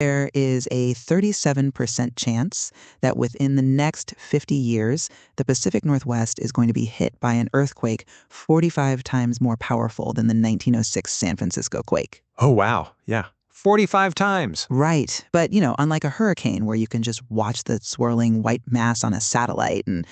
There is a 37% chance that within the next 50 years, the Pacific Northwest is going to be hit by an earthquake 45 times more powerful than the 1906 San Francisco quake. Oh, wow. Yeah. 45 times. Right. But, unlike a hurricane where you can just watch the swirling white mass on a satellite and,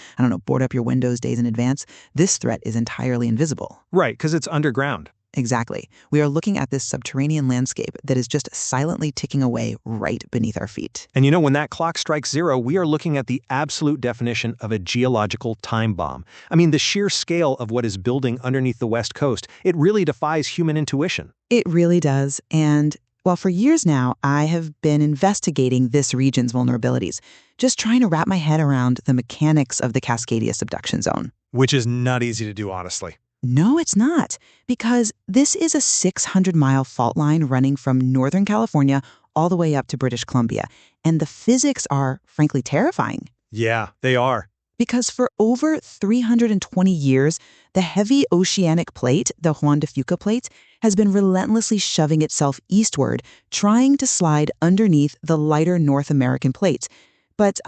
board up your windows days in advance, this threat is entirely invisible. Right, because it's underground. Exactly. We are looking at this subterranean landscape that is just silently ticking away right beneath our feet. And when that clock strikes zero, we are looking at the absolute definition of a geological time bomb. I mean, the sheer scale of what is building underneath the West Coast, it really defies human intuition. It really does. And well, for years now, I have been investigating this region's vulnerabilities, just trying to wrap my head around the mechanics of the Cascadia subduction zone. Which is not easy to do, honestly. No, it's not, because this is a 600-mile fault line running from Northern California all the way up to British Columbia, and the physics are, frankly, terrifying. Yeah, they are. Because for over 320 years, the heavy oceanic plate, the Juan de Fuca plate, has been relentlessly shoving itself eastward, trying to slide underneath the lighter North American plates. But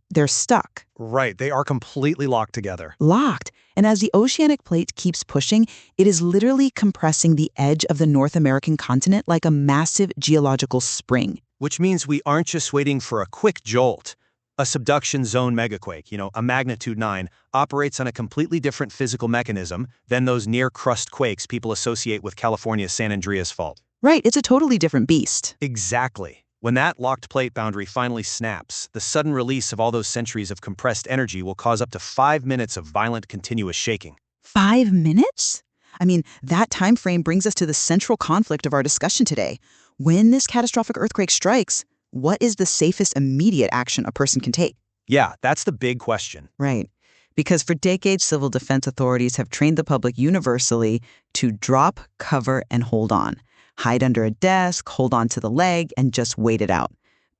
they're stuck. Right, they are completely locked together. Locked. And as the oceanic plate keeps pushing, it is literally compressing the edge of the North American continent like a massive geological spring. Which means we aren't just waiting for a quick jolt. A subduction zone megaquake, a magnitude 9, operates on a completely different physical mechanism than those near-crust quakes people associate with California's San Andreas fault. Right, it's a totally different beast. Exactly. When that locked plate boundary finally snaps, the sudden release of all those centuries of compressed energy will cause up to 5 minutes of violent, continuous shaking. 5 minutes? I mean, that time frame brings us to the central conflict of our discussion today. When this catastrophic earthquake strikes, what is the safest immediate action a person can take? Yeah, that's the big question. Right. Because for decades, civil defense authorities have trained the public universally to drop, cover, and hold on. Hide under a desk, hold on to the leg, and just wait it out.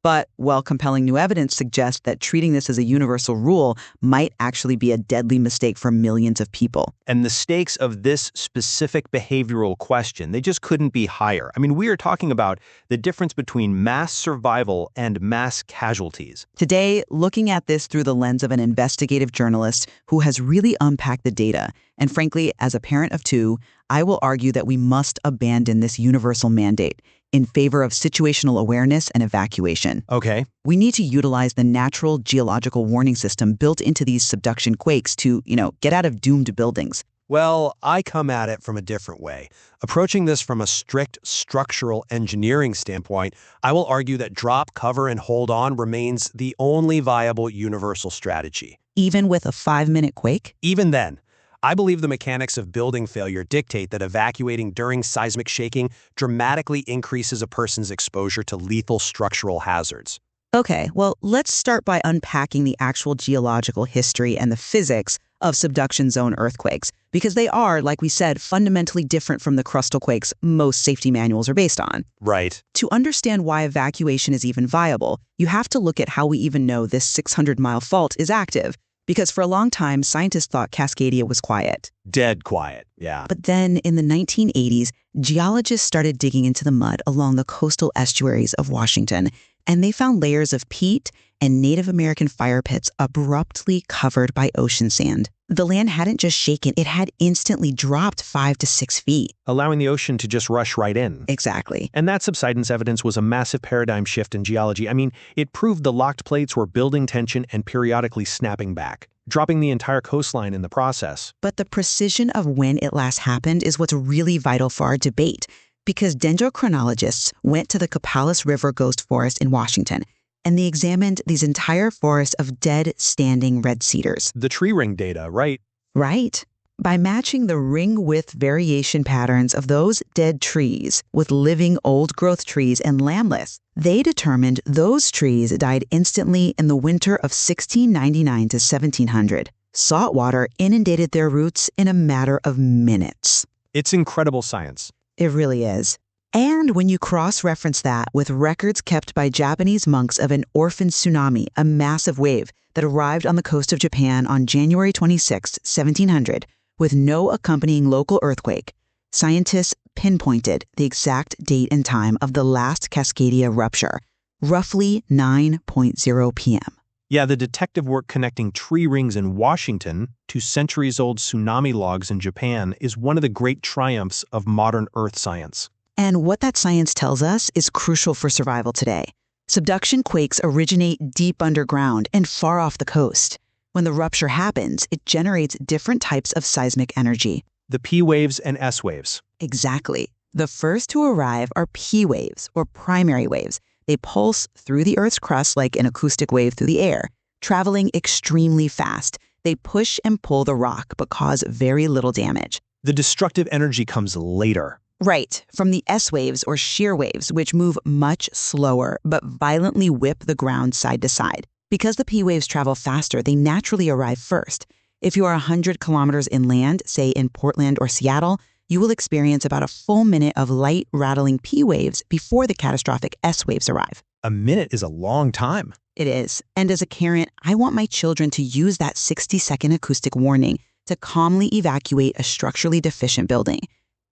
But, compelling new evidence suggests that treating this as a universal rule might actually be a deadly mistake for millions of people. And the stakes of this specific behavioral question, they just couldn't be higher. I mean, we are talking about the difference between mass survival and mass casualties. Today, looking at this through the lens of an investigative journalist who has really unpacked the data, and frankly, as a parent of two, I will argue that we must abandon this universal mandate in favor of situational awareness and evacuation. Okay. We need to utilize the natural geological warning system built into these subduction quakes to, get out of doomed buildings. Well, I come at it from a different way. Approaching this from a strict structural engineering standpoint, I will argue that drop, cover, and hold on remains the only viable universal strategy. Even with a 5-minute quake? Even then, I believe the mechanics of building failure dictate that evacuating during seismic shaking dramatically increases a person's exposure to lethal structural hazards. Okay, well, let's start by unpacking the actual geological history and the physics of subduction zone earthquakes, because they are, like we said, fundamentally different from the crustal quakes most safety manuals are based on. Right. To understand why evacuation is even viable, you have to look at how we even know this 600-mile fault is active. Because for a long time, scientists thought Cascadia was quiet. Dead quiet, yeah. But then in the 1980s, geologists started digging into the mud along the coastal estuaries of Washington, and they found layers of peat and Native American fire pits abruptly covered by ocean sand. The land hadn't just shaken, it had instantly dropped 5 to 6 feet. Allowing the ocean to just rush right in. Exactly. And that subsidence evidence was a massive paradigm shift in geology. I mean, it proved the locked plates were building tension and periodically snapping back, dropping the entire coastline in the process. But the precision of when it last happened is what's really vital for our debate, because dendrochronologists went to the Copalis River Ghost Forest in Washington, and they examined these entire forests of dead, standing red cedars. The tree ring data, right? Right. By matching the ring width variation patterns of those dead trees with living old-growth trees and lambless, they determined those trees died instantly in the winter of 1699 to 1700. Salt water inundated their roots in a matter of minutes. It's incredible science. It really is. And when you cross-reference that with records kept by Japanese monks of an orphan tsunami, a massive wave that arrived on the coast of Japan on January 26, 1700, with no accompanying local earthquake, scientists pinpointed the exact date and time of the last Cascadia rupture, roughly 9:00 p.m. Yeah, the detective work connecting tree rings in Washington to centuries-old tsunami logs in Japan is one of the great triumphs of modern Earth science. And what that science tells us is crucial for survival today. Subduction quakes originate deep underground and far off the coast. When the rupture happens, it generates different types of seismic energy. The P waves and S waves. Exactly. The first to arrive are P waves, or primary waves. They pulse through the Earth's crust like an acoustic wave through the air, traveling extremely fast. They push and pull the rock, but cause very little damage. The destructive energy comes later. Right, from the S waves or shear waves, which move much slower, but violently whip the ground side to side. Because the P waves travel faster, they naturally arrive first. If you are 100 kilometers inland, say in Portland or Seattle, you will experience about a full minute of light, rattling P waves before the catastrophic S waves arrive. A minute is a long time. It is. And as a parent, I want my children to use that 60-second acoustic warning to calmly evacuate a structurally deficient building.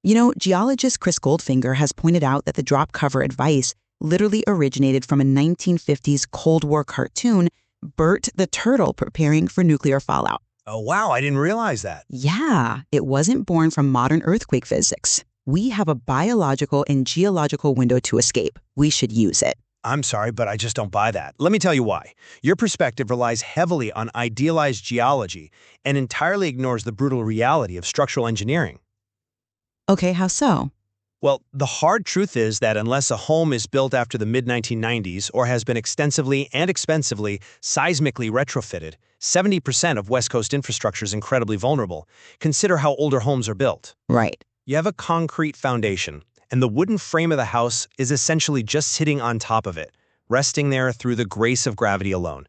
You know, geologist Chris Goldfinger has pointed out that the drop cover advice literally originated from a 1950s Cold War cartoon, Bert the Turtle preparing for nuclear fallout. Oh, wow, I didn't realize that. Yeah, it wasn't born from modern earthquake physics. We have a biological and geological window to escape. We should use it. I'm sorry, but I just don't buy that. Let me tell you why. Your perspective relies heavily on idealized geology and entirely ignores the brutal reality of structural engineering. Okay, how so? Well, the hard truth is that unless a home is built after the mid-1990s or has been extensively and expensively seismically retrofitted, 70% of West Coast infrastructure is incredibly vulnerable. Consider how older homes are built. Right. You have a concrete foundation, and the wooden frame of the house is essentially just sitting on top of it, resting there through the grace of gravity alone.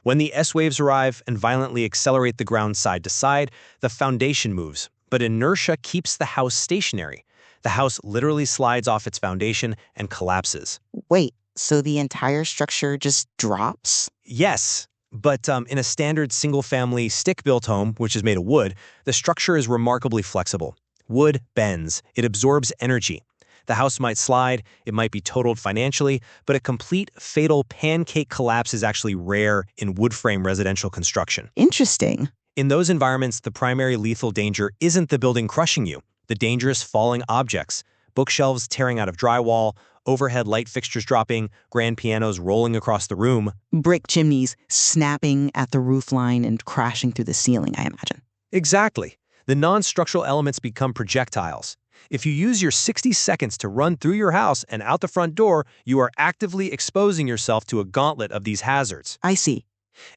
When the S waves arrive and violently accelerate the ground side to side, the foundation moves, but inertia keeps the house stationary. The house literally slides off its foundation and collapses. Wait, so the entire structure just drops? Yes, but in a standard single-family stick-built home, which is made of wood, the structure is remarkably flexible. Wood bends. It absorbs energy. The house might slide, it might be totaled financially, but a complete, fatal pancake collapse is actually rare in wood frame residential construction. Interesting. In those environments, the primary lethal danger isn't the building crushing you. The dangerous falling objects, bookshelves tearing out of drywall, overhead light fixtures dropping, grand pianos rolling across the room. Brick chimneys snapping at the roofline and crashing through the ceiling, I imagine. Exactly. The non-structural elements become projectiles. If you use your 60 seconds to run through your house and out the front door, you are actively exposing yourself to a gauntlet of these hazards. I see.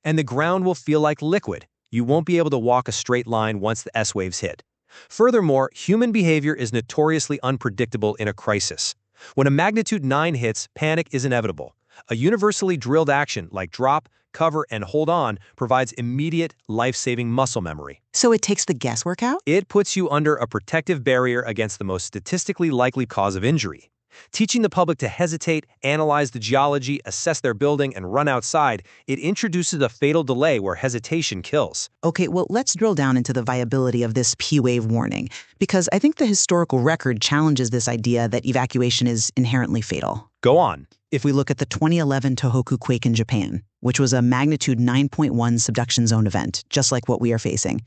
And the ground will feel like liquid. You won't be able to walk a straight line once the S waves hit. Furthermore, human behavior is notoriously unpredictable in a crisis. When a magnitude 9 hits, panic is inevitable. A universally drilled action like drop, cover, and hold on provides immediate, life-saving muscle memory. So it takes the guesswork out? It puts you under a protective barrier against the most statistically likely cause of injury. Teaching the public to hesitate, analyze the geology, assess their building, and run outside, it introduces a fatal delay where hesitation kills. Okay, well, let's drill down into the viability of this P-wave warning, because I think the historical record challenges this idea that evacuation is inherently fatal. Go on. If we look at the 2011 Tohoku quake in Japan, which was a magnitude 9.1 subduction zone event, just like what we are facing,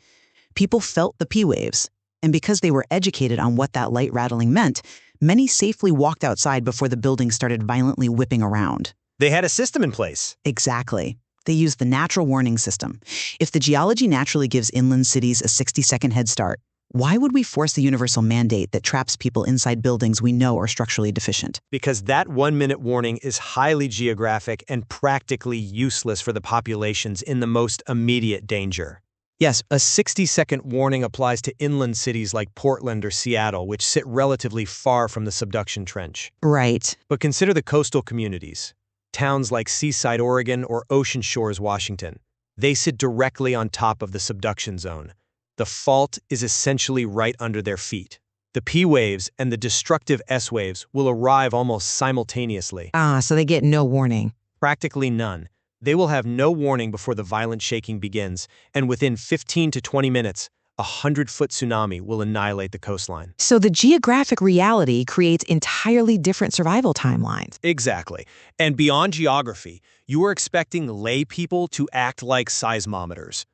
people felt the P-waves, and because they were educated on what that light rattling meant, many safely walked outside before the building started violently whipping around. They had a system in place. Exactly. They used the natural warning system. If the geology naturally gives inland cities a 60-second head start, why would we force the universal mandate that traps people inside buildings we know are structurally deficient? Because that 1-minute warning is highly geographic and practically useless for the populations in the most immediate danger. Yes, a 60-second warning applies to inland cities like Portland or Seattle, which sit relatively far from the subduction trench. Right. But consider the coastal communities. Towns like Seaside, Oregon, or Ocean Shores, Washington. They sit directly on top of the subduction zone. The fault is essentially right under their feet. The P waves and the destructive S waves will arrive almost simultaneously. So they get no warning. Practically none. They will have no warning before the violent shaking begins, and within 15 to 20 minutes, a 100-foot tsunami will annihilate the coastline. So the geographic reality creates entirely different survival timelines. Exactly. And beyond geography, you are expecting lay people to act like seismometers.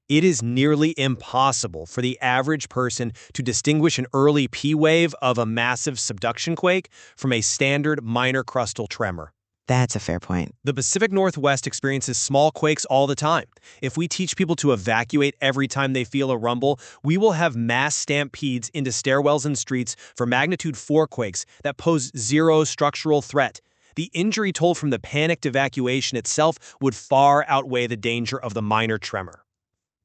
It is nearly impossible for the average person to distinguish an early P wave of a massive subduction quake from a standard minor crustal tremor. That's a fair point. The Pacific Northwest experiences small quakes all the time. If we teach people to evacuate every time they feel a rumble, we will have mass stampedes into stairwells and streets for magnitude 4 quakes that pose zero structural threat. The injury toll from the panicked evacuation itself would far outweigh the danger of the minor tremor.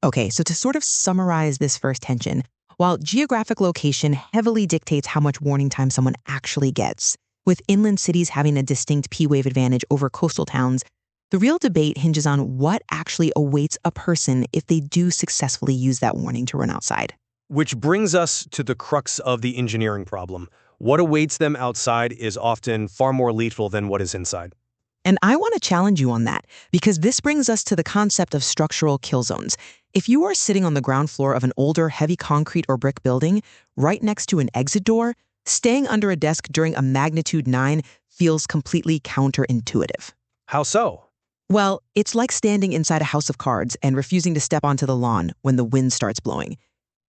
Okay, so to sort of summarize this first tension, while geographic location heavily dictates how much warning time someone actually gets, with inland cities having a distinct P-wave advantage over coastal towns, the real debate hinges on what actually awaits a person if they do successfully use that warning to run outside. Which brings us to the crux of the engineering problem. What awaits them outside is often far more lethal than what is inside. And I want to challenge you on that, because this brings us to the concept of structural kill zones. If you are sitting on the ground floor of an older, heavy concrete or brick building, right next to an exit door, staying under a desk during a magnitude 9 feels completely counterintuitive. How so? Well, it's like standing inside a house of cards and refusing to step onto the lawn when the wind starts blowing.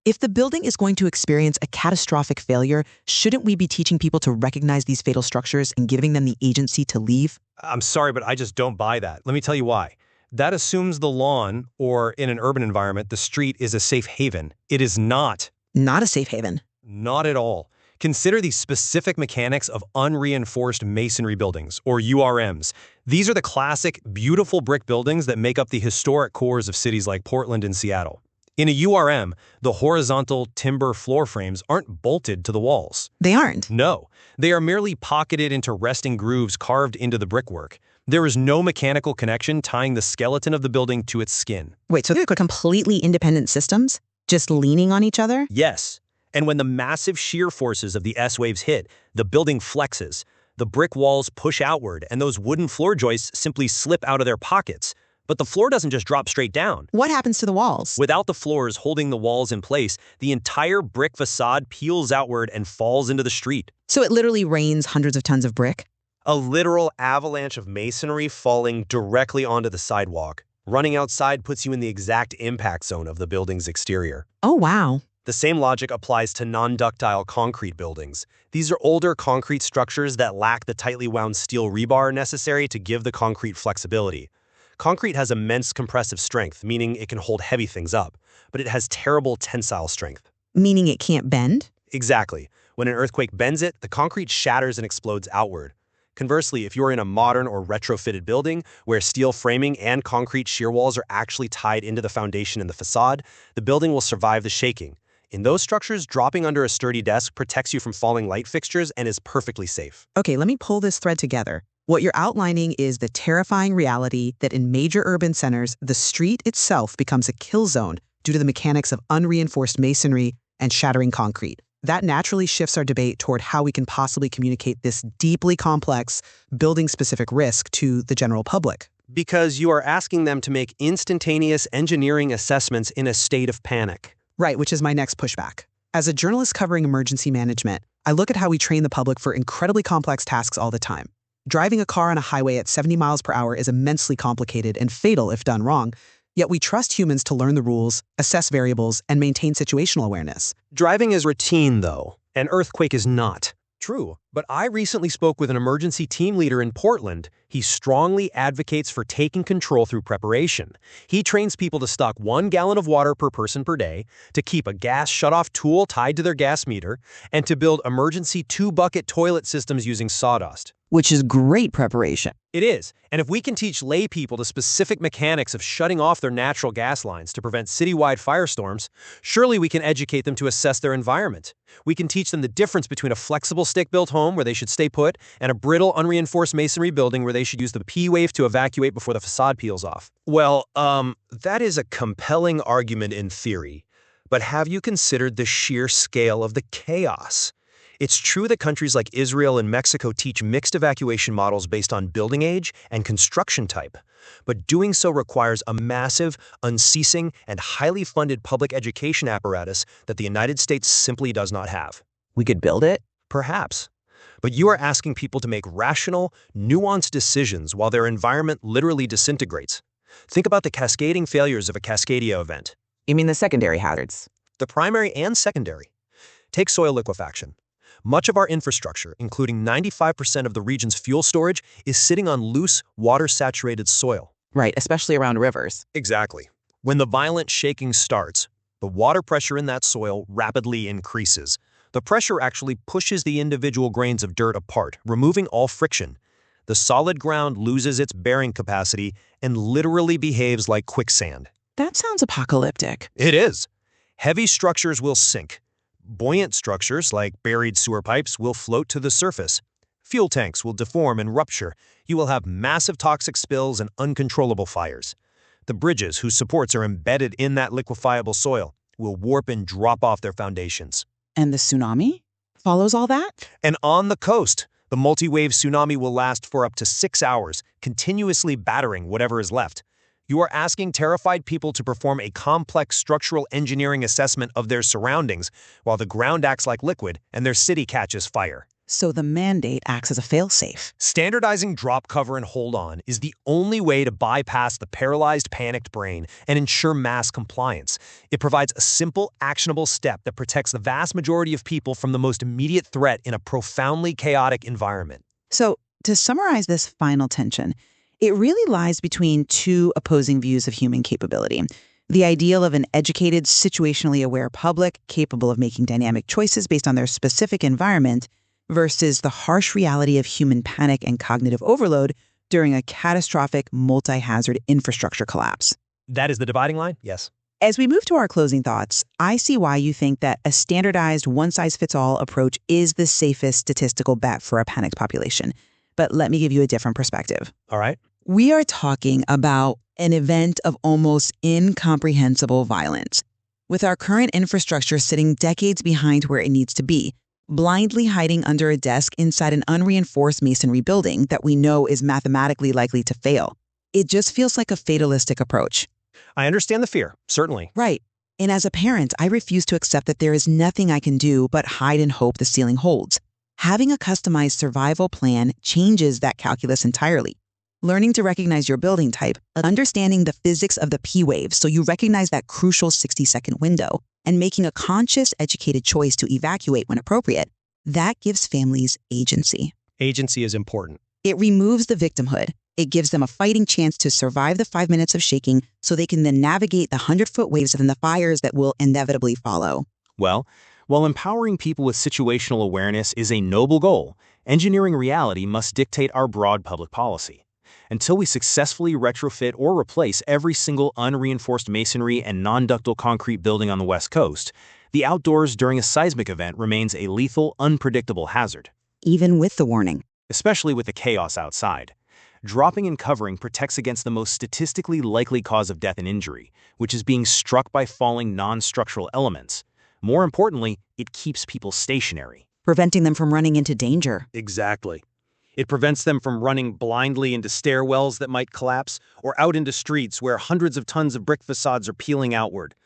If the building is going to experience a catastrophic failure, shouldn't we be teaching people to recognize these fatal structures and giving them the agency to leave? I'm sorry, but I just don't buy that. Let me tell you why. That assumes the lawn, or in an urban environment, the street is a safe haven. It is not. Not a safe haven. Not at all. Consider the specific mechanics of unreinforced masonry buildings, or URMs. These are the classic, beautiful brick buildings that make up the historic cores of cities like Portland and Seattle. In a URM, the horizontal timber floor frames aren't bolted to the walls. They aren't. No, they are merely pocketed into resting grooves carved into the brickwork. There is no mechanical connection tying the skeleton of the building to its skin. Wait, so they're completely independent systems? Just leaning on each other? Yes. And when the massive shear forces of the S-waves hit, the building flexes. The brick walls push outward, and those wooden floor joists simply slip out of their pockets. But the floor doesn't just drop straight down. What happens to the walls? Without the floors holding the walls in place, the entire brick facade peels outward and falls into the street. So it literally rains hundreds of tons of brick? A literal avalanche of masonry falling directly onto the sidewalk. Running outside puts you in the exact impact zone of the building's exterior. Oh, wow. The same logic applies to non-ductile concrete buildings. These are older concrete structures that lack the tightly wound steel rebar necessary to give the concrete flexibility. Concrete has immense compressive strength, meaning it can hold heavy things up, but it has terrible tensile strength. Meaning it can't bend? Exactly. When an earthquake bends it, the concrete shatters and explodes outward. Conversely, if you're in a modern or retrofitted building where steel framing and concrete shear walls are actually tied into the foundation and the facade, the building will survive the shaking. In those structures, dropping under a sturdy desk protects you from falling light fixtures and is perfectly safe. Okay, let me pull this thread together. What you're outlining is the terrifying reality that in major urban centers, the street itself becomes a kill zone due to the mechanics of unreinforced masonry and shattering concrete. That naturally shifts our debate toward how we can possibly communicate this deeply complex, building-specific risk to the general public. Because you are asking them to make instantaneous engineering assessments in a state of panic. Right, which is my next pushback. As a journalist covering emergency management, I look at how we train the public for incredibly complex tasks all the time. Driving a car on a highway at 70 miles per hour is immensely complicated and fatal if done wrong, yet we trust humans to learn the rules, assess variables, and maintain situational awareness. Driving is routine, though. An earthquake is not. True, but I recently spoke with an emergency team leader in Portland. He strongly advocates for taking control through preparation. He trains people to stock 1 gallon of water per person per day, to keep a gas shutoff tool tied to their gas meter, and to build emergency 2-bucket toilet systems using sawdust. Which is great preparation. It is, and if we can teach lay people the specific mechanics of shutting off their natural gas lines to prevent citywide firestorms, surely we can educate them to assess their environment. We can teach them the difference between a flexible stick-built home where they should stay put and a brittle, unreinforced masonry building where they should use the P-wave to evacuate before the facade peels off. Well, that is a compelling argument in theory, but have you considered the sheer scale of the chaos? It's true that countries like Israel and Mexico teach mixed evacuation models based on building age and construction type, but doing so requires a massive, unceasing, and highly funded public education apparatus that the United States simply does not have. We could build it? Perhaps. But you are asking people to make rational, nuanced decisions while their environment literally disintegrates. Think about the cascading failures of a Cascadia event. You mean the secondary hazards? The primary and secondary. Take soil liquefaction. Much of our infrastructure, including 95% of the region's fuel storage, is sitting on loose, water-saturated soil. Right, especially around rivers. Exactly. When the violent shaking starts, the water pressure in that soil rapidly increases. The pressure actually pushes the individual grains of dirt apart, removing all friction. The solid ground loses its bearing capacity and literally behaves like quicksand. That sounds apocalyptic. It is. Heavy structures will sink. Buoyant structures, like buried sewer pipes, will float to the surface. Fuel tanks will deform and rupture. You will have massive toxic spills and uncontrollable fires. The bridges, whose supports are embedded in that liquefiable soil, will warp and drop off their foundations. And the tsunami follows all that? And on the coast, the multi-wave tsunami will last for up to 6 hours, continuously battering whatever is left. You are asking terrified people to perform a complex structural engineering assessment of their surroundings while the ground acts like liquid and their city catches fire. So the mandate acts as a failsafe. Standardizing drop, cover, and hold on is the only way to bypass the paralyzed, panicked brain and ensure mass compliance. It provides a simple, actionable step that protects the vast majority of people from the most immediate threat in a profoundly chaotic environment. So, to summarize this final tension, it really lies between two opposing views of human capability. The ideal of an educated, situationally aware public capable of making dynamic choices based on their specific environment versus the harsh reality of human panic and cognitive overload during a catastrophic multi-hazard infrastructure collapse. That is the dividing line? Yes. As we move to our closing thoughts, I see why you think that a standardized one-size-fits-all approach is the safest statistical bet for a panicked population. But let me give you a different perspective. All right. We are talking about an event of almost incomprehensible violence. With our current infrastructure sitting decades behind where it needs to be, blindly hiding under a desk inside an unreinforced masonry building that we know is mathematically likely to fail. It just feels like a fatalistic approach. I understand the fear, certainly. Right. And as a parent, I refuse to accept that there is nothing I can do but hide and hope the ceiling holds. Having a customized survival plan changes that calculus entirely. Learning to recognize your building type, understanding the physics of the P wave so you recognize that crucial 60-second window, and making a conscious, educated choice to evacuate when appropriate, that gives families agency. Agency is important. It removes the victimhood. It gives them a fighting chance to survive the 5 minutes of shaking so they can then navigate the 100-foot waves and the fires that will inevitably follow. Well, while empowering people with situational awareness is a noble goal, engineering reality must dictate our broad public policy. Until we successfully retrofit or replace every single unreinforced masonry and non-ductile concrete building on the West Coast, the outdoors during a seismic event remains a lethal, unpredictable hazard. Even with the warning. Especially with the chaos outside. Dropping and covering protects against the most statistically likely cause of death and injury, which is being struck by falling non-structural elements. More importantly, it keeps people stationary. Preventing them from running into danger. Exactly. It prevents them from running blindly into stairwells that might collapse or out into streets where hundreds of tons of brick facades are peeling outward.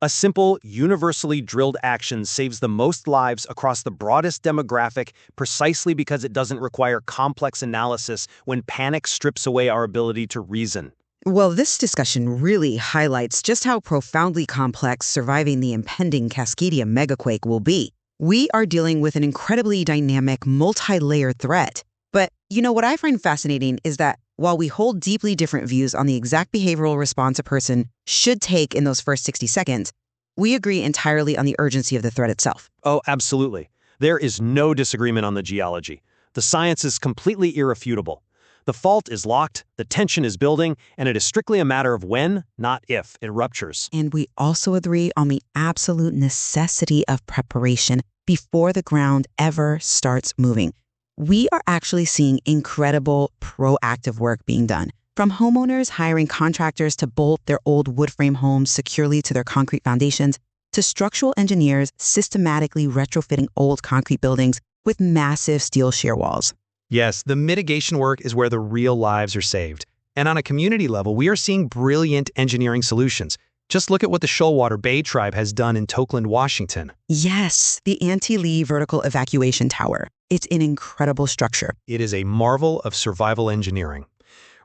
A simple, universally drilled action saves the most lives across the broadest demographic precisely because it doesn't require complex analysis when panic strips away our ability to reason. Well, this discussion really highlights just how profoundly complex surviving the impending Cascadia Megaquake will be. We are dealing with an incredibly dynamic, multi-layered threat. But, what I find fascinating is that while we hold deeply different views on the exact behavioral response a person should take in those first 60 seconds, we agree entirely on the urgency of the threat itself. Oh, absolutely. There is no disagreement on the geology. The science is completely irrefutable. The fault is locked, the tension is building, and it is strictly a matter of when, not if, it ruptures. And we also agree on the absolute necessity of preparation before the ground ever starts moving. We are actually seeing incredible proactive work being done, from homeowners hiring contractors to bolt their old wood frame homes securely to their concrete foundations, to structural engineers systematically retrofitting old concrete buildings with massive steel shear walls. Yes, the mitigation work is where the real lives are saved. And on a community level, we are seeing brilliant engineering solutions. Just look at what the Shoalwater Bay Tribe has done in Tokeland, Washington. Yes, the Anti-Lee Vertical Evacuation Tower. It's an incredible structure. It is a marvel of survival engineering.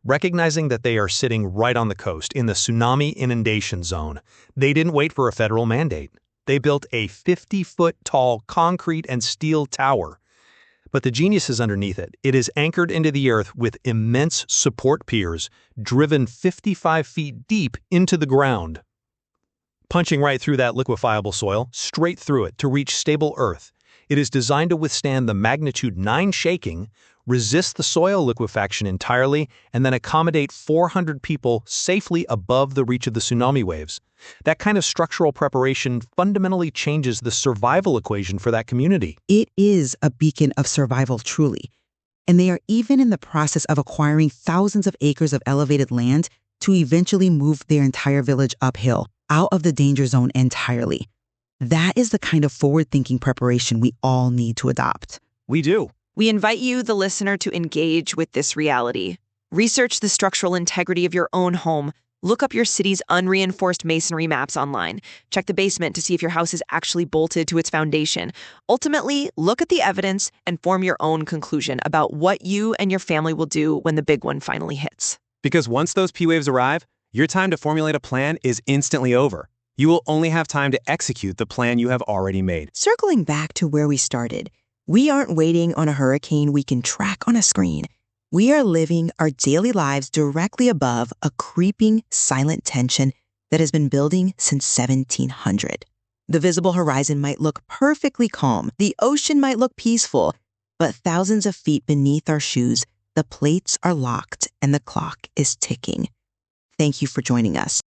Recognizing that they are sitting right on the coast in the tsunami inundation zone, they didn't wait for a federal mandate. They built a 50-foot-tall concrete and steel tower. But the genius is underneath it. It is anchored into the earth with immense support piers, driven 55 feet deep into the ground, punching right through that liquefiable soil, straight through it to reach stable earth. It is designed to withstand the magnitude 9 shaking, resist the soil liquefaction entirely, and then accommodate 400 people safely above the reach of the tsunami waves. That kind of structural preparation fundamentally changes the survival equation for that community. It is a beacon of survival, truly. And they are even in the process of acquiring thousands of acres of elevated land to eventually move their entire village uphill, out of the danger zone entirely. That is the kind of forward-thinking preparation we all need to adopt. We do. We invite you, the listener, to engage with this reality. Research the structural integrity of your own home. Look up your city's unreinforced masonry maps online. Check the basement to see if your house is actually bolted to its foundation. Ultimately, look at the evidence and form your own conclusion about what you and your family will do when the big one finally hits. Because once those P waves arrive, your time to formulate a plan is instantly over. You will only have time to execute the plan you have already made. Circling back to where we started, we aren't waiting on a hurricane we can track on a screen. We are living our daily lives directly above a creeping, silent tension that has been building since 1700. The visible horizon might look perfectly calm, the ocean might look peaceful, but thousands of feet beneath our shoes, the plates are locked and the clock is ticking. Thank you for joining us.